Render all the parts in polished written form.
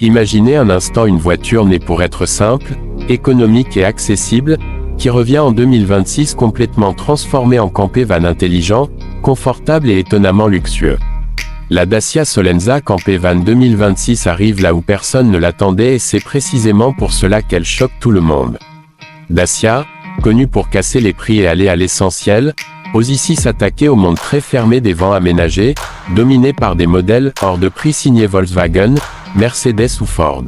Imaginez un instant une voiture née pour être simple, économique et accessible, qui revient en 2026 complètement transformée en campé van intelligent, confortable et étonnamment luxueux. La Dacia Solenza Campé Van 2026 arrive là où personne ne l'attendait et c'est précisément pour cela qu'elle choque tout le monde. Dacia, connue pour casser les prix et aller à l'essentiel, ose ici s'attaquer au monde très fermé des vans aménagés, dominé par des modèles hors de prix signés Volkswagen, Mercedes ou Ford.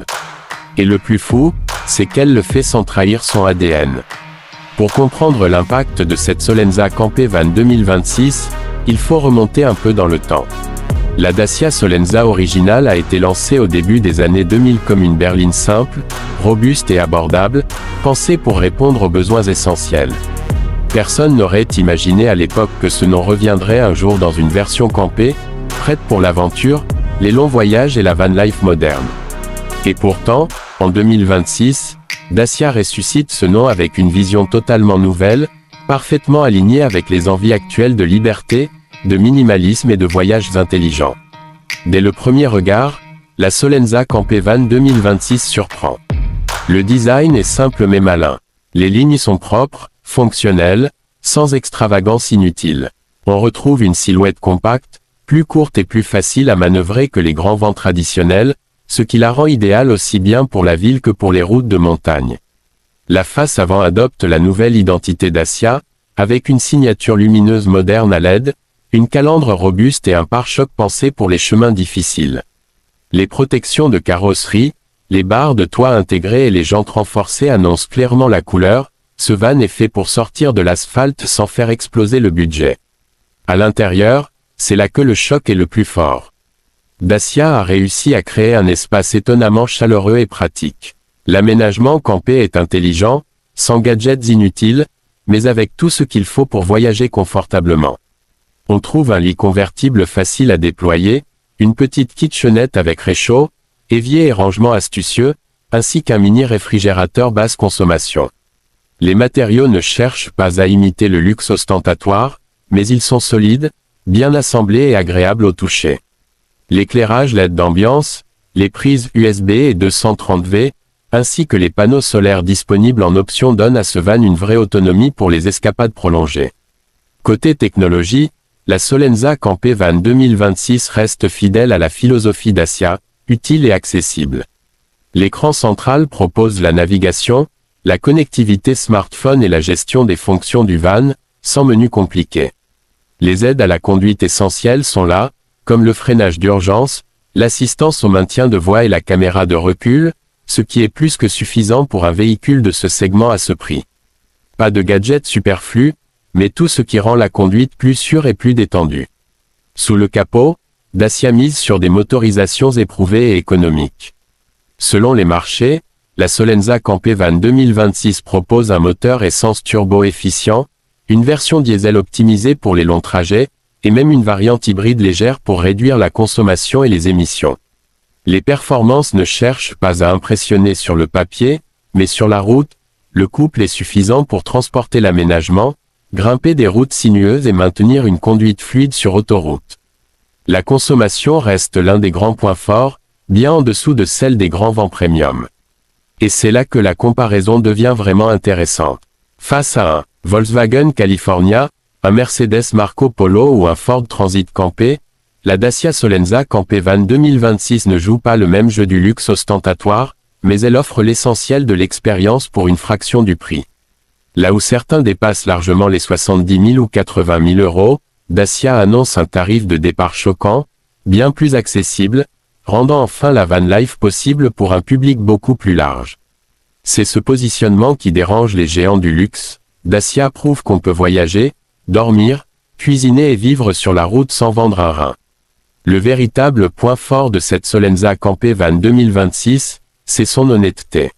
Et le plus fou, c'est qu'elle le fait sans trahir son ADN. Pour comprendre l'impact de cette Solenza Campé Van 2026, il faut remonter un peu dans le temps. La Dacia Solenza originale a été lancée au début des années 2000 comme une berline simple, robuste et abordable, pensée pour répondre aux besoins essentiels. Personne n'aurait imaginé à l'époque que ce nom reviendrait un jour dans une version campée, prête pour l'aventure, les longs voyages et la van life moderne. Et pourtant, en 2026, Dacia ressuscite ce nom avec une vision totalement nouvelle, parfaitement alignée avec les envies actuelles de liberté, de minimalisme et de voyages intelligents. Dès le premier regard, la Solenza Campé Van 2026 surprend. Le design est simple mais malin. Les lignes sont propres, fonctionnelles, sans extravagance inutile. On retrouve une silhouette compacte, plus courte et plus facile à manœuvrer que les grands vans traditionnels, ce qui la rend idéale aussi bien pour la ville que pour les routes de montagne. La face avant adopte la nouvelle identité Dacia, avec une signature lumineuse moderne à LED, une calandre robuste et un pare-choc pensé pour les chemins difficiles. Les protections de carrosserie, les barres de toit intégrées et les jantes renforcées annoncent clairement la couleur, ce van est fait pour sortir de l'asphalte sans faire exploser le budget. À l'intérieur, c'est là que le choc est le plus fort. Dacia a réussi à créer un espace étonnamment chaleureux et pratique. L'aménagement campé est intelligent, sans gadgets inutiles, mais avec tout ce qu'il faut pour voyager confortablement. On trouve un lit convertible facile à déployer, une petite kitchenette avec réchaud, évier et rangement astucieux, ainsi qu'un mini réfrigérateur basse consommation. Les matériaux ne cherchent pas à imiter le luxe ostentatoire, mais ils sont solides, bien assemblés et agréables au toucher. L'éclairage LED d'ambiance, les prises USB et 230V, ainsi que les panneaux solaires disponibles en option donnent à ce van une vraie autonomie pour les escapades prolongées. Côté technologie, la Solenza Campé Van 2026 reste fidèle à la philosophie Dacia, utile et accessible. L'écran central propose la navigation, la connectivité smartphone et la gestion des fonctions du van, sans menu compliqué. Les aides à la conduite essentielles sont là, comme le freinage d'urgence, l'assistance au maintien de voie et la caméra de recul, ce qui est plus que suffisant pour un véhicule de ce segment à ce prix. Pas de gadgets superflus, mais tout ce qui rend la conduite plus sûre et plus détendue. Sous le capot, Dacia mise sur des motorisations éprouvées et économiques. Selon les marchés, la Solenza Campé Van 2026 propose un moteur essence turbo efficient, une version diesel optimisée pour les longs trajets, et même une variante hybride légère pour réduire la consommation et les émissions. Les performances ne cherchent pas à impressionner sur le papier, mais sur la route, le couple est suffisant pour transporter l'aménagement, grimper des routes sinueuses et maintenir une conduite fluide sur autoroute. La consommation reste l'un des grands points forts, bien en dessous de celle des grands vans premium. Et c'est là que la comparaison devient vraiment intéressante. Face à un Volkswagen California, un Mercedes Marco Polo ou un Ford Transit Campé, la Dacia Solenza Campé Van 2026 ne joue pas le même jeu du luxe ostentatoire, mais elle offre l'essentiel de l'expérience pour une fraction du prix. Là où certains dépassent largement les 70 000 ou 80 000 euros, Dacia annonce un tarif de départ choquant, bien plus accessible, rendant enfin la van life possible pour un public beaucoup plus large. C'est ce positionnement qui dérange les géants du luxe. Dacia prouve qu'on peut voyager, dormir, cuisiner et vivre sur la route sans vendre un rein. Le véritable point fort de cette Solenza Campé Van 2026, c'est son honnêteté.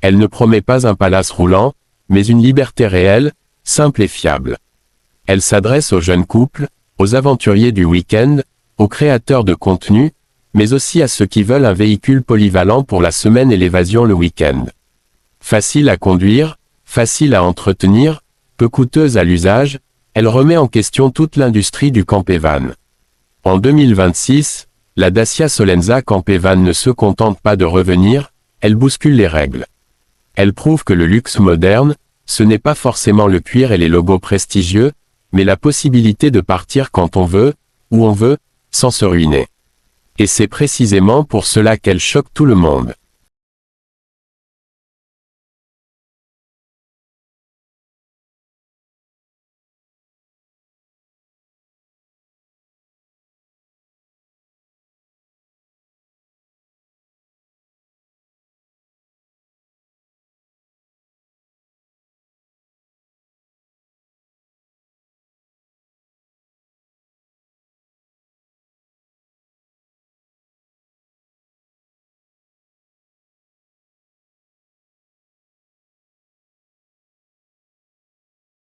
Elle ne promet pas un palace roulant, mais une liberté réelle, simple et fiable. Elle s'adresse aux jeunes couples, aux aventuriers du week-end, aux créateurs de contenu, mais aussi à ceux qui veulent un véhicule polyvalent pour la semaine et l'évasion le week-end. Facile à conduire, facile à entretenir, peu coûteuse à l'usage, elle remet en question toute l'industrie du campé van. En 2026, La Dacia Solenza Campé Van ne se contente pas de revenir, elle bouscule les règles. Elle prouve que le luxe moderne, ce n'est pas forcément le cuir et les logos prestigieux, mais la possibilité de partir quand on veut, où on veut, sans se ruiner. Et c'est précisément pour cela qu'elle choque tout le monde.